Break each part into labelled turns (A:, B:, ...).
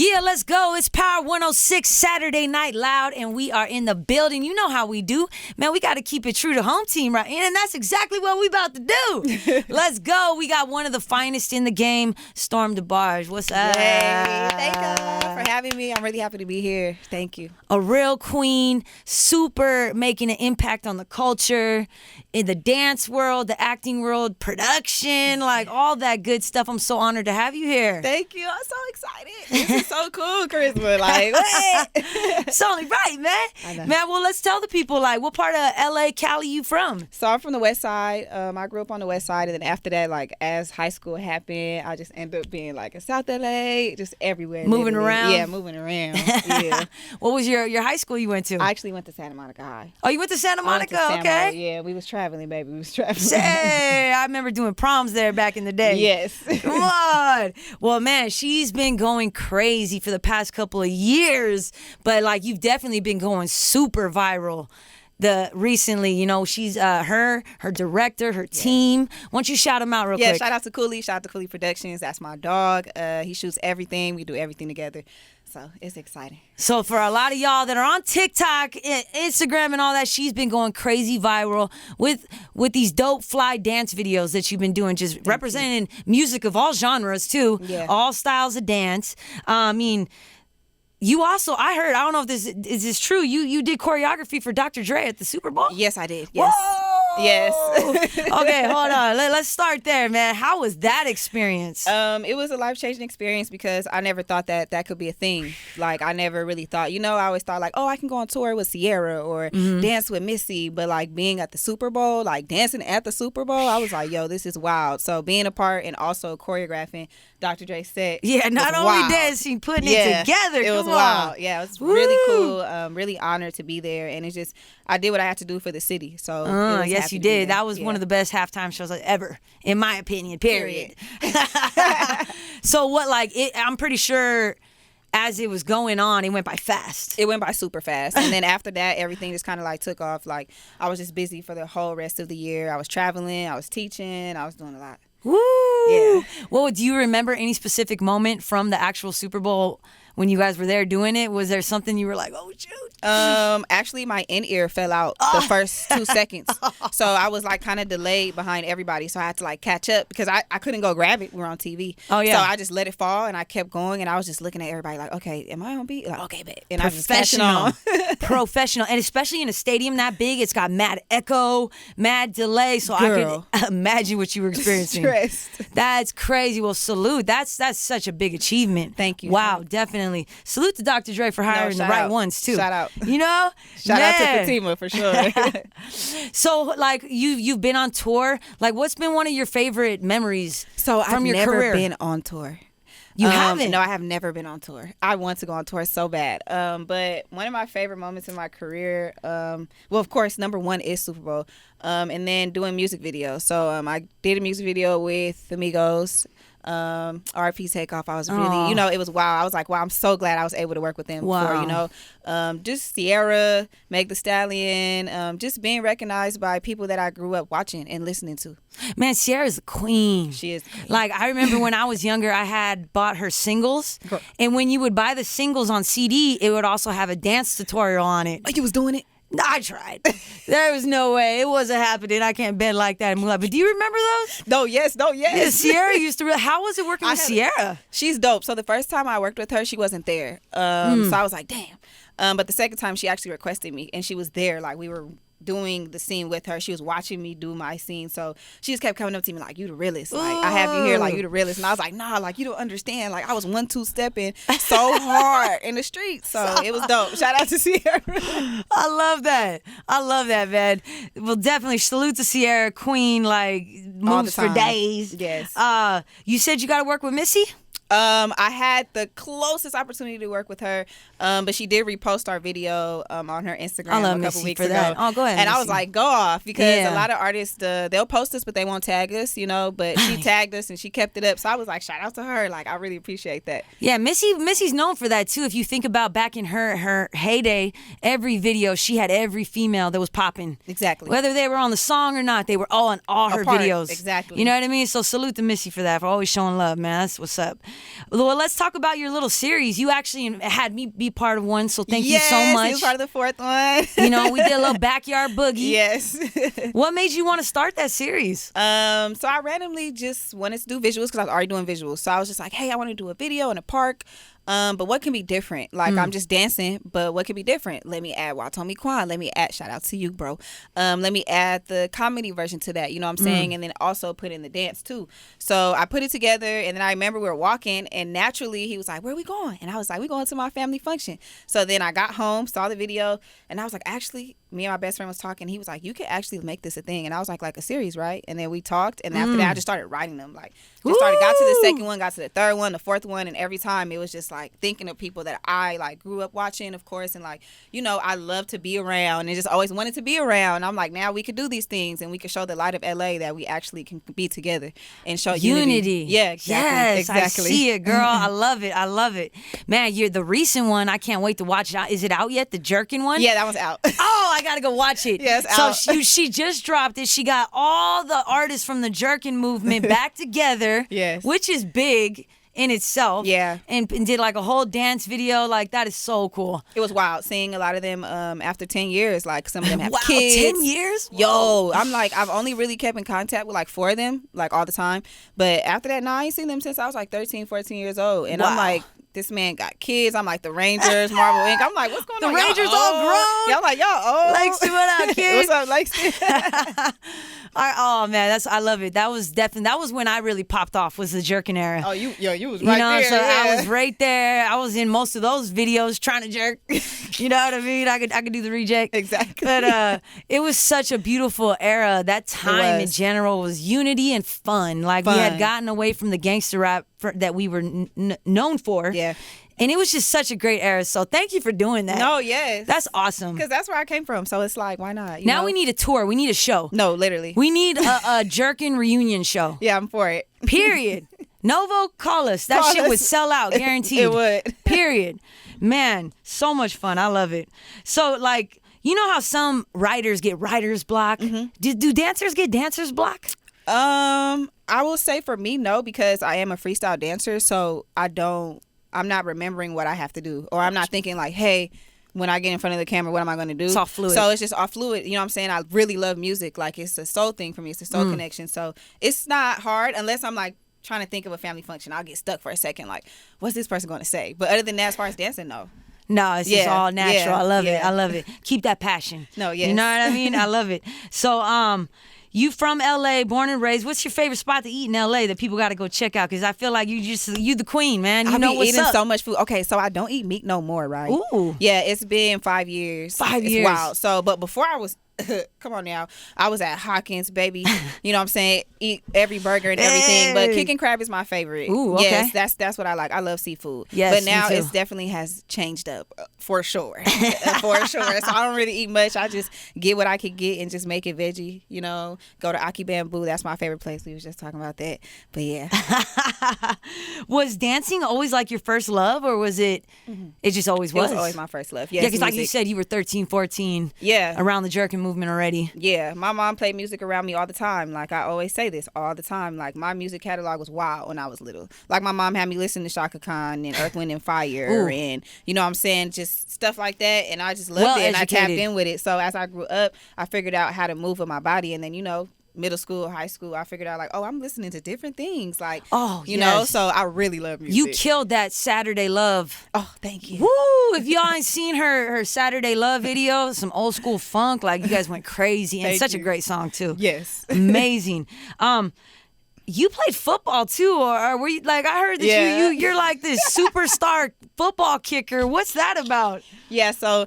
A: Yeah, let's go. It's Power 106 Saturday Night Loud, and we are in the building. You know how we do. Man, we got to keep it true to home team, right? And that's exactly what we about to do. Let's go. We got one of the finest in the game, Strom DeBarge. What's up?
B: Hey, thank you for having me. I'm really happy to be here. Thank you.
A: A real queen, super making an impact on the culture, in the dance world, the acting world, production, like all that good stuff. I'm so honored to have you here.
B: Thank you. I'm so excited. This is so cool, Charisma. Like, what?
A: It's only right, man. Man, well, let's tell the people, like, what part of L.A., Cali you from?
B: So I'm from the West Side. I grew up on the West Side, and then after that, like, as high school happened, I just ended up being, like, in South L.A., just everywhere.
A: Moving around?
B: Yeah, moving around. Yeah.
A: What was your high school you went to?
B: I actually went to Santa Monica High.
A: Oh, you went to Santa Monica? Okay.
B: Yeah, we was traveling, baby. We was traveling.
A: Hey, I remember doing proms there back in the day.
B: Yes.
A: Come on. Well, man, she's been going crazy for the past couple of years, but like you've definitely been going super viral. Recently, you know, she's her director, her team. Why don't you shout them out real quick?
B: Yeah, shout out to Cooley. Shout out to Cooley Productions. That's my dog. He shoots everything. We do everything together. So it's exciting.
A: So for a lot of y'all that are on TikTok, Instagram, and all that, she's been going crazy viral with these dope fly dance videos that you've been doing, just representing music of all genres too, all styles of dance. I mean, you also, I heard, I don't know if this is true, you did choreography for Dr.Dre at the Super Bowl?
B: Yes, I did. Yes.
A: Whoa!
B: Yes.
A: Okay, hold on. Let's start there, man. How was that experience?
B: It was a life-changing experience because I never thought that could be a thing. Like, I never really thought, I always thought like, oh, I can go on tour with Ciera or dance with Missy. But like being at the Super Bowl, like dancing at the Super Bowl, I was like, yo, this is wild. So being a part and also choreographing Dr. Dre's set.
A: Yeah, not only
B: wild.
A: Dancing, putting it together.
B: It was wild. Yeah, it was really cool. Really honored to be there. And it's just, I did what I had to do for the city. So
A: yes, you did. That was one of the best halftime shows ever, in my opinion, period. So what, like, I'm pretty sure as it was going on, it went by fast.
B: It went by super fast. And then after that, everything just kind of like took off. Like, I was just busy for the whole rest of the year. I was traveling, I was teaching, I was doing a lot.
A: Woo!
B: Yeah.
A: Well, do you remember any specific moment from the actual Super Bowl when you guys were there doing it? Was there something you were like, oh, shoot?
B: Actually, my in-ear fell out the first 2 seconds. So I was like kind of delayed behind everybody. So I had to like catch up because I couldn't go grab it. We were on TV.
A: Oh, yeah.
B: So I just let it fall and I kept going and I was just looking at everybody like, okay, am I on beat? Like, okay, bet. And I was just catching on.
A: Professional. And especially in a stadium that big, it's got mad echo, mad delay. So
B: Girl.
A: I could imagine what you were experiencing.
B: Stressed.
A: That's crazy. Well, salute. That's such a big achievement.
B: Thank you.
A: Wow, definitely. Salute to Dr. Dre for hiring the right ones too.
B: Shout out.
A: You know?
B: Shout out to Fatima for sure.
A: So, like, you've been on tour. Like, what's been one of your favorite memories from your
B: never
A: career?
B: Been on tour.
A: You haven't?
B: No, I have never been on tour. I want to go on tour so bad. But one of my favorite moments in my career, well, of course, number one is Super Bowl. And then doing music videos. So I did a music video with the Migos. RP Takeoff. I was really, it was wild. I was like, wow, I'm so glad I was able to work with them before, just Ciera, Thee Stallion, just being recognized by people that I grew up watching and listening to.
A: Man, Ciera's a queen.
B: She is the queen.
A: Like, I remember when I was younger, I had bought her singles. And when you would buy the singles on CD, it would also have a dance tutorial on it.
B: Oh, you was doing it?
A: I tried. There was no way. It wasn't happening. I can't bend like that and move like. But do you remember those?
B: No, yes.
A: Yeah, Ciera used to. How was it working with Ciera?
B: She's dope. So the first time I worked with her, she wasn't there. So I was like, damn. But the second time, she actually requested me, and she was there. Like, we were doing the scene with her. She was watching me do my scene. So she just kept coming up to me like, you the realest. Like, I have you here, like, you the realest. And I was like, nah, like, you don't understand. Like, I was 1-2 stepping so hard in the streets. So it was dope. Shout out to Ciera.
A: I love that, man. Well, definitely salute to Ciera, queen, like, moves for days.
B: Yes.
A: You said you got to work with Missy?
B: I had the closest opportunity to work with her, but she did repost our video on her Instagram a couple weeks ago.
A: That. Oh, go ahead.
B: And
A: Missy.
B: I was like, go off, because a lot of artists, they'll post us, but they won't tag us, But she tagged us and she kept it up. So I was like, shout out to her. Like, I really appreciate that.
A: Yeah, Missy's known for that too. If you think about back in her heyday, every video she had every female that was popping.
B: Exactly.
A: Whether they were on the song or not, they were all on all her videos.
B: Exactly.
A: You know what I mean? So salute to Missy for that, for always showing love, man. That's what's up. Well, let's talk about your little series. You actually had me be part of one, so thank you so
B: Yes,
A: much.
B: you was part of the fourth one.
A: You know, we did a little backyard boogie.
B: Yes.
A: What made you want to start that series?
B: So I randomly just wanted to do visuals because I was already doing visuals. So I was just like, hey, I want to do a video in a park. But what can be different? Like, I'm just dancing, but what can be different? Let me add Watomi Kwan. Let me add, shout out to you, bro. Let me add the comedy version to that, you know what I'm saying? And then also put in the dance, too. So I put it together, and then I remember we were walking, and naturally, he was like, where are we going? And I was like, we going to my family function. So then I got home, saw the video, and I was like, actually, me and my best friend was talking. He was like, you could actually make this a thing. And I was like a series, right? And then we talked, and after that, I just started writing them. Like, got to the second one, got to the third one, the fourth one, and every time it was just like thinking of people that I like grew up watching, of course, and like, you know, I love to be around and just always wanted to be around. I'm like, now we could do these things and we can show the light of LA that we actually can be together and show unity. Yeah, exactly.
A: Yes,
B: exactly.
A: I see it, girl. I love it. I love it. Man, you're the recent one. I can't wait to watch it. Is it out yet? The jerking one?
B: Yeah, that one's out.
A: Oh, I gotta go watch it.
B: Yeah, it's
A: so
B: out.
A: she just dropped it. She got all the artists from the jerking movement back together.
B: Yes.
A: Which is big in itself.
B: Yeah.
A: And did like a whole dance video. Like, that is so cool.
B: It was wild seeing a lot of them after 10 years. Like, some of them have
A: Wow,
B: kids.
A: 10 years?
B: Yo, I'm like, I've only really kept in contact with like 4 of them, like all the time. But after that, I ain't seen them since I was like 13, 14 years old. And
A: Wow.
B: I'm like, this man got kids. I'm like, the Rangers, Marvel Inc. I'm like, what's going on?
A: The Rangers
B: Y'all
A: all
B: old?
A: grown?
B: Yeah, I'm like, y'all old.
A: Lexi, what up, kid?
B: What's up, Lexi?
A: Oh man, I love it. That was when I really popped off, was the jerking era.
B: Oh, you was right there.
A: So
B: yeah.
A: I was right there. I was in most of those videos trying to jerk. You know what I mean? I could do the reject.
B: Exactly.
A: But it was such a beautiful era. That time in general was unity and fun. Like, we had gotten away from the gangster rap that we were known for.
B: Yeah.
A: And it was just such a great era. So thank you for doing that.
B: No, yes.
A: That's awesome.
B: Because that's where I came from. So it's like, why not?
A: Now we need a tour. We need a show.
B: No, literally.
A: We need a jerkin reunion show.
B: Yeah, I'm for it.
A: Period. Novo, call us. That shit would sell out, guaranteed.
B: It would.
A: Period. Man, so much fun. I love it. So, like, you know how some writers get writer's block? Mm-hmm. Do dancers get dancer's block?
B: I will say for me, no, because I am a freestyle dancer, so I'm not remembering what I have to do, or I'm not thinking like, hey, when I get in front of the camera, what am I going to do?
A: It's all fluid.
B: So it's just all fluid. You know what I'm saying? I really love music. Like, it's a soul thing for me. It's a soul connection. So it's not hard unless I'm like trying to think of a family function. I'll get stuck for a second. Like, what's this person going to say? But other than that, as far as dancing, no.
A: No, it's just all natural. I love it.
B: yeah.
A: I love it. Keep that passion.
B: No, yes.
A: You know what I mean? I love it. So, you from LA, born and raised. What's your favorite spot to eat in LA that people got to go check out? Because I feel like you the queen, man. You know what's
B: eating
A: up.
B: so much food. Okay, so I don't eat meat no more, right?
A: Ooh.
B: Yeah, it's been 5 years.
A: 5 years.
B: It's wild. So, but before I was, come on now, I was at Hawkins, baby. You know what I'm saying? Eat every burger and everything. But kick and crab is my favorite.
A: Ooh, okay.
B: Yes, that's what I like. I love seafood.
A: Yes,
B: but now
A: me too.
B: it definitely has changed up for sure. For sure. So I don't really eat much. I just get what I could get and just make it veggie. You know, go to Aki Bamboo. That's my favorite place. We was just talking about that. But yeah.
A: Was dancing always like your first love, or was it? Mm-hmm. It just always was.
B: It was always my first love. Yes,
A: yeah, because like you said, you were 13, 14.
B: Yeah.
A: Around the jerking movement already.
B: Yeah, my mom played music around me all the time. Like, I always say this all the time. Like, my music catalog was wild when I was little. Like, my mom had me listen to Shaka Khan and Earth, Wind and Fire.
A: Ooh.
B: And, you know what I'm saying, just stuff like that. And I just loved it, and I tapped in with it. So as I grew up, I figured out how to move with my body. And then, you know, middle school, high school, I figured out like, oh, I'm listening to different things. Like, you know, so I really love music.
A: You killed that Saturday Love.
B: Oh, thank you.
A: Woo! If y'all ain't seen her Saturday Love video, some old school funk, like, you guys went crazy. And such a great song too.
B: Yes.
A: Amazing. You played football too, or were you, like, I heard that you're like this superstar football kicker. What's that about?
B: Yeah, so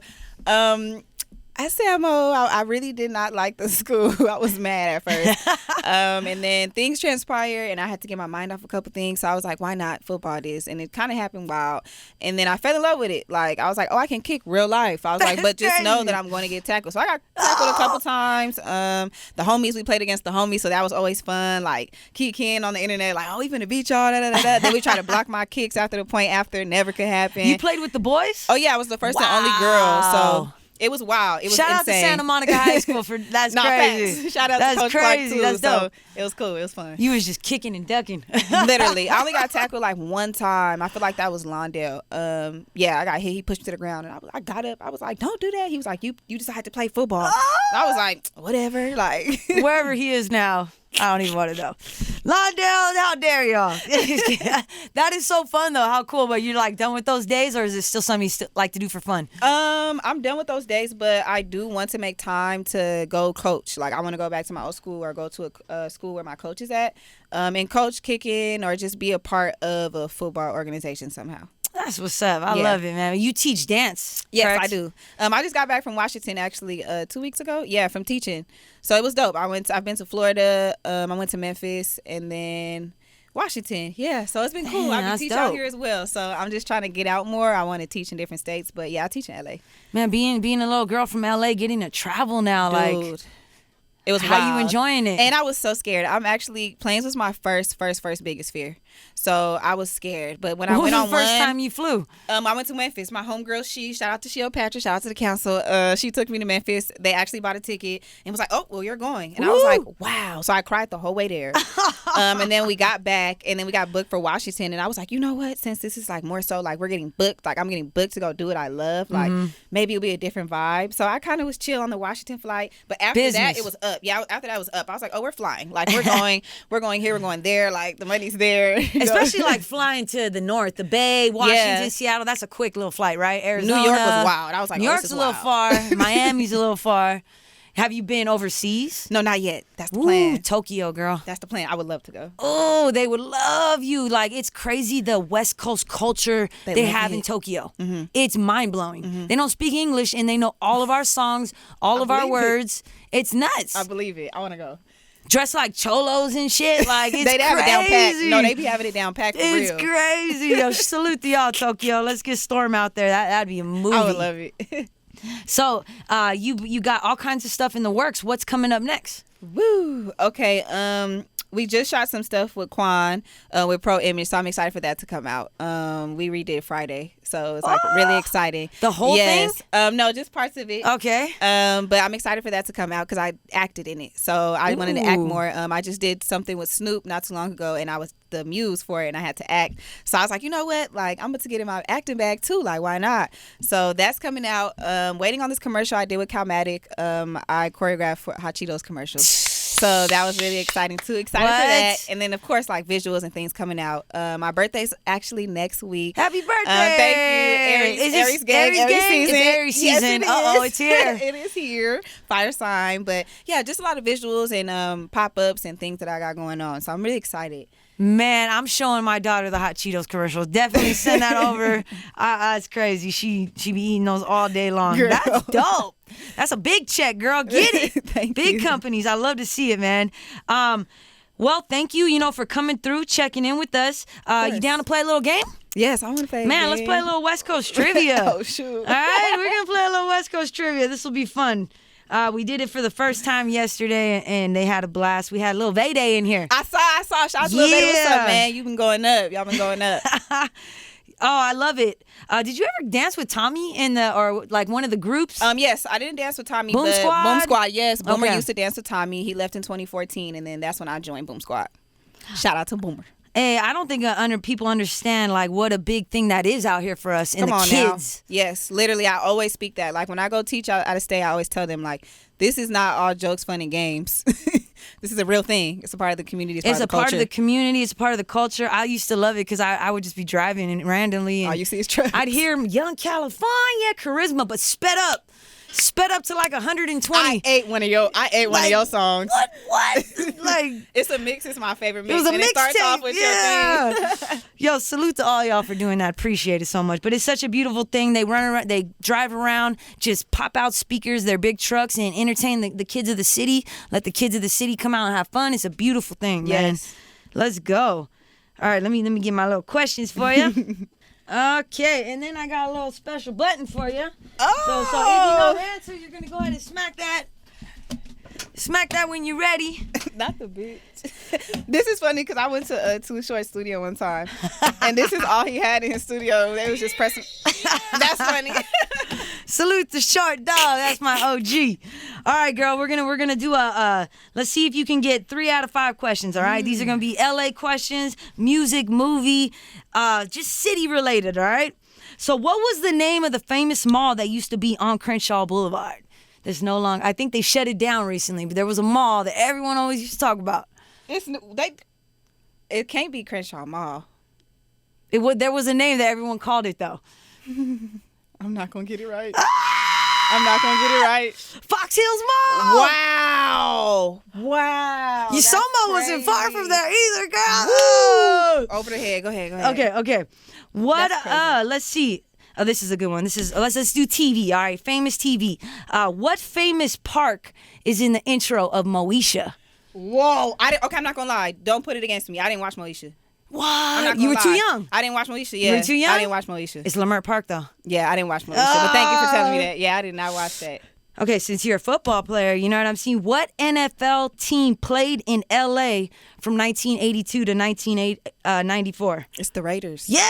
B: at Samo, I really did not like the school. I was mad at first. And then things transpired, and I had to get my mind off a couple things. So I was like, why not football this? And it kind of happened wild. And then I fell in love with it. Like, I was like, oh, I can kick real life. I was like, but just know that I'm going to get tackled. So I got tackled a couple times. The homies, we played against the homies, so that was always fun. Like, kicking on the internet, like, oh, we finna beat y'all, da-da-da-da. Then we try to block my kicks after the point after. Never could happen.
A: You played with the boys?
B: Oh, yeah, I was the first and only girl. So It was wild. It was
A: Shout out to
B: insane.
A: Santa Monica High School for that's crazy.
B: Facts. Shout out
A: that's
B: to Coach
A: crazy.
B: Clark too.
A: That's dope.
B: So it was cool. It was fun.
A: You was just kicking and ducking.
B: Literally, I only got tackled like one time. I feel like that was Lawndale. Yeah, I got hit. He pushed me to the ground, and I got up. I was like, "Don't do that." He was like, "You decided to play football." I was like, "Whatever." Like
A: wherever he is now. I don't even want to know. Lawndale, how dare y'all? That is so fun, though. How cool. But you're like done with those days, or is it still something you still like to do for fun?
B: I'm done with those days, but I do want to make time to go coach. Like, I want to go back to my old school or go to a school where my coach is at and coach kicking or just be a part of a football organization somehow.
A: That's what's up. I love it, man. You teach dance.
B: Yes,
A: correct?
B: I do. I just got back from Washington actually 2 weeks ago. Yeah, from teaching. So it was dope. I've been to Florida. I went to Memphis and then Washington. Yeah, so it's been cool.
A: Damn,
B: I've been
A: that's
B: teaching
A: dope.
B: out here as well. So I'm just trying to get out more. I want to teach in different states, but yeah, I teach in LA.
A: Man, being a little girl from LA, getting to travel now,
B: Dude.
A: like
B: It was
A: how
B: wild.
A: you enjoying it?
B: And I was so scared. Planes was my first biggest fear. So I was scared. But when I went on
A: the first
B: one,
A: time you flew?
B: I went to Memphis. My homegirl, shout out to Patrick, shout out to the council. She took me to Memphis. They actually bought a ticket and was like, "Oh, well, you're going." And I was like, "Wow!" So I cried the whole way there. And then we got back, and then we got booked for Washington. And I was like, you know what? Since this is like more so like we're getting booked, like I'm getting booked to go do what I love. Like maybe it'll be a different vibe. So I kind of was chill on the Washington flight. But after that, it was up. Yeah, after that it was up. I was like, oh, we're flying. Like we're going here, we're going there. Like the money's there.
A: Especially like flying to the north, the Bay, Washington, Seattle. That's a quick little flight, right? Arizona.
B: New York was wild. I was like,
A: New York's
B: this is
A: a little
B: wild.
A: far. Miami's a little far. Have you been overseas?
B: No, not yet. That's the plan.
A: Tokyo, girl.
B: That's the plan. I would love to go.
A: Oh, they would love you. Like, it's crazy the West Coast culture they have in Tokyo. Mm-hmm. It's mind-blowing. Mm-hmm. They don't speak English, and they know all of our songs, all of our words. It's nuts.
B: I believe it. I want to go.
A: Dressed like cholos and shit. Like, it's
B: they have
A: crazy.
B: it down pat. No, they be having it down pat for real.
A: It's crazy. Yo, salute to y'all, Tokyo. Let's get Strom out there. That'd be a movie.
B: I would love it.
A: So, you got all kinds of stuff in the works. What's coming up next?
B: Woo. Okay. We just shot some stuff with Quan with Pro Image, so I'm excited for that to come out. We redid Friday, so it's like really exciting.
A: The whole thing?
B: No, just parts of it.
A: Okay.
B: But I'm excited for that to come out because I acted in it, so I wanted to act more. I just did something with Snoop not too long ago, and I was the muse for it, and I had to act. So I was like, you know what? Like, I'm about to get in my acting bag too. Like, why not? So that's coming out. Waiting on this commercial I did with Calmatic. I choreographed for Hot Cheetos commercials. So that was really exciting too. Excited for that. And then of course like visuals and things coming out. My birthday's actually next week.
A: Happy birthday!
B: Thank you. Aries gang. Aries season.
A: It's Aries season.
B: Yes,
A: It's here.
B: It is here. Fire sign. But yeah, just a lot of visuals and pop-ups and things that I got going on. So I'm really excited.
A: Man, I'm showing my daughter the Hot Cheetos commercial. Definitely send that over. It's crazy. She be eating those all day long.
B: Girl.
A: That's dope. That's a big check, girl. Get it.
B: Thank
A: big
B: you.
A: companies. I love to see it, man. Well, thank you, for coming through, checking in with us. You down to play a little game?
B: Yes, I want to play.
A: Man, let's play a little West Coast trivia.
B: Oh, shoot.
A: All right, we're going to play a little West Coast trivia. This will be fun. We did it for the first time yesterday, and they had a blast. We had a little Vayday in here.
B: I saw. Shout out to Lil Baby. What's up, man? You've been going up. Y'all been going up.
A: Oh, I love it. Did you ever dance with Tommy or like one of the groups?
B: Yes, I didn't dance with Tommy.
A: Boom
B: but
A: Squad?
B: Boom Squad, yes. Boomer
A: Okay.
B: used to dance with Tommy. He left in 2014, and then that's when I joined Boom Squad. Shout out to Boomer.
A: Hey, I don't think people understand like what a big thing that is out here for us and
B: Come
A: the
B: on
A: kids.
B: Now. Yes, literally, I always speak that. Like when I go teach out of state, I always tell them like, this is not all jokes, fun, and games. This is a real thing. It's a part of the community. It's
A: a part of the community. It's a part of the culture. I used to love it because I would just be driving and randomly. And
B: all you see is trucks.
A: I'd hear Young California, charisma, but sped up to like 120.
B: I ate one of your songs.
A: What? Like
B: it's a mix. It's my favorite mix.
A: It was a
B: and
A: mixtape.
B: It starts off with your thing.
A: Yo, salute to all y'all for doing that. Appreciate it so much. But it's such a beautiful thing. They run around, they drive around, just pop out speakers, their big trucks, and entertain the kids of the city. Let the kids of the city come out and have fun. It's a beautiful thing, man.
B: Yes.
A: Let's go. All right, let me get my little questions for you. Okay, and then I got a little special button for you.
B: Oh!
A: So if you know the answer, you're going to go ahead and smack that. Smack that when you're ready.
B: Not the bitch. This is funny because I went to Too Short studio one time, and this is all he had in his studio. They was just pressing. That's funny.
A: Salute the short dog. That's my OG. All right, girl. We're gonna do a. Let's see if you can get 3 out of 5 questions. All right. These are gonna be LA questions, music, movie, just city related. All right. So, what was the name of the famous mall that used to be on Crenshaw Boulevard? There's no longer. I think they shut it down recently, but there was a mall that everyone always used to talk about.
B: It can't be Crenshaw Mall.
A: There was a name that everyone called it though.
B: I'm not gonna get it right. I'm not gonna get it right.
A: Fox Hills Mall.
B: Wow.
A: Yusoma wasn't far from there either, girl. Woo!
B: Over the head. Go ahead.
A: Okay. What? Let's see. Oh, this is a good one. Let's do TV. All right, famous TV. What famous park is in the intro of Moesha?
B: Whoa. I'm not gonna lie. Don't put it against me. I didn't watch Moesha.
A: What? You were too young.
B: I didn't watch Moesha. Yeah.
A: You were too young?
B: I didn't watch Moesha.
A: It's Lamert Park, though.
B: Yeah, I didn't watch Moesha. But thank you for telling me that. Yeah, I did not watch that.
A: Okay, since you're a football player, you know what I'm saying? What NFL team played in L.A. from 1982 to 1994?
B: It's the Raiders.
A: Yeah!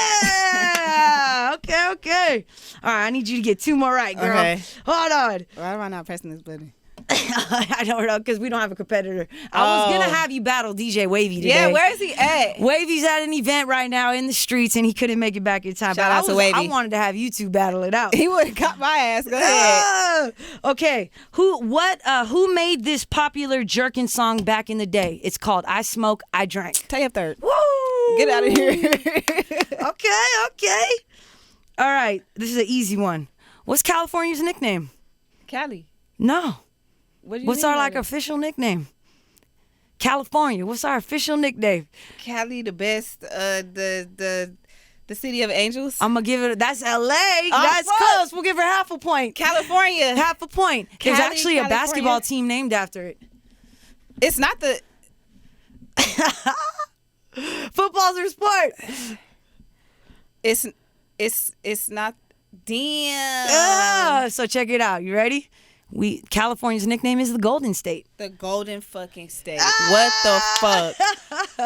A: Okay. All right, I need you to get 2 more right, girl. Okay. Hold on.
B: Why am I not pressing this button?
A: I don't know, because we don't have a competitor. I was going to have you battle DJ Wavy today.
B: Yeah, where is he at?
A: Wavy's at an event right now in the streets, and he couldn't make it back in time.
B: Shout out to Wavy.
A: I wanted to have you two battle it out.
B: He would have got my ass. Go ahead.
A: Okay. Who made this popular jerkin song back in the day? It's called I Smoke, I Drank.
B: Tell you up third.
A: Woo!
B: Get out of here.
A: Okay. All right. This is an easy one. What's California's nickname?
B: Cali.
A: No.
B: What's
A: our official nickname? California. What's our official nickname?
B: Cali, the best. The city of angels.
A: I'm gonna give it. That's L.A. That's close. We'll give her half a point.
B: California.
A: Half a point. There's actually a basketball team named after it.
B: It's not the.
A: Football's her sport.
B: It's not. Damn.
A: So check it out. You ready? California's nickname is the Golden State.
B: The Golden fucking State. What the fuck?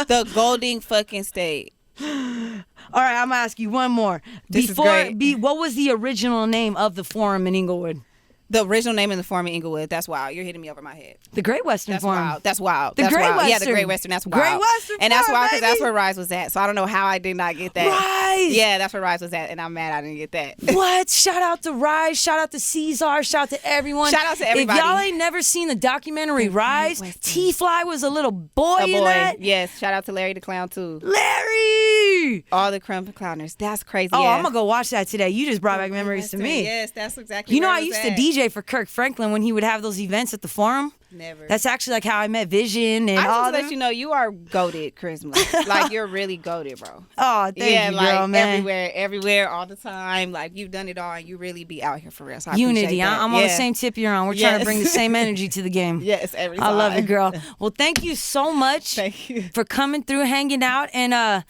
B: The Golden fucking State.
A: All right, I'm gonna ask you one more.
B: This is great.
A: What was the original name of the Forum in Inglewood?
B: The original name in the Forum in Inglewood. That's wild. You're hitting me over my head.
A: The Great Western Forum.
B: That's wild.
A: The Great Western.
B: Yeah, the Great Western. That's wild.
A: Great Western
B: and that's wild because
A: baby.
B: that's where Rise was at. So I don't know how I did not get that.
A: Rise.
B: Yeah, that's where Rise was at, and I'm mad I didn't get that.
A: What? Shout out to Rise. Shout out to Caesar. Shout out to everyone.
B: Shout out to everybody.
A: If y'all ain't never seen the documentary Rise, T-Fly was a little boy in that.
B: Yes. Shout out to Larry the Clown too.
A: Larry.
B: All the crump clowners. That's crazy.
A: Oh,
B: yeah.
A: I'm gonna go watch that today. You just brought back memories to me.
B: Yes, that's exactly.
A: You know,
B: where
A: I used to DJ for Kirk Franklin when he would have those events at the Forum.
B: Never.
A: That's actually like how I met Vision and
B: I
A: all
B: just
A: that.
B: let you know you are goated, Charisma. Like you're really goated, bro.
A: Oh, thank you, girl, man.
B: Everywhere, all the time. Like you've done it all, and you really be out here for real. So I
A: Unity.
B: that.
A: I'm on the same tip you're on. We're trying to bring the same energy to the game.
B: Yes, every time.
A: I love it, girl. Well, thank you so much.
B: Thank you
A: for coming through, hanging out, and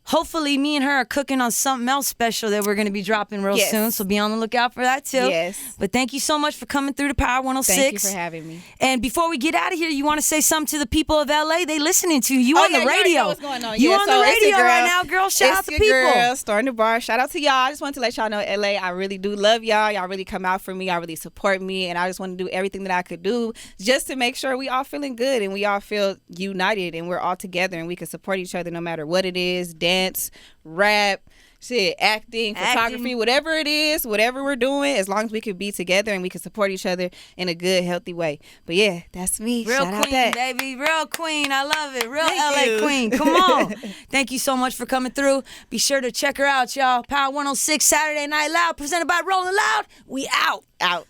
A: hopefully me and her are cooking on something else special that we're going to be dropping real soon. So be on the lookout for that too.
B: Yes.
A: But thank you so much for coming through to Power 106.
B: Thank you for having me.
A: And before we get out of here, you want to say something to the people of LA? They listening to you. You on the radio.
B: You know what's going on.
A: You on the radio right now, girl. Shout out to people.
B: Girl, Strom DeBarge. Shout out to y'all. I just wanted to let y'all know, LA, I really do love y'all. Y'all really come out for me. Y'all really support me. And I just want to do everything that I could do just to make sure we all feeling good and we all feel united and we're all together and we can support each other no matter what it is. Dance, rap, shit, acting, photography, whatever it is, whatever we're doing, as long as we can be together and we can support each other in a good, healthy way. But yeah, that's me.
A: Real
B: Shout
A: queen, baby. Real queen. I love it. Real
B: Thank
A: LA
B: you.
A: queen. Come on. Thank you so much for coming through. Be sure to check her out, y'all. Power 106 Saturday Night Loud, presented by Rolling Loud. We out.
B: Out.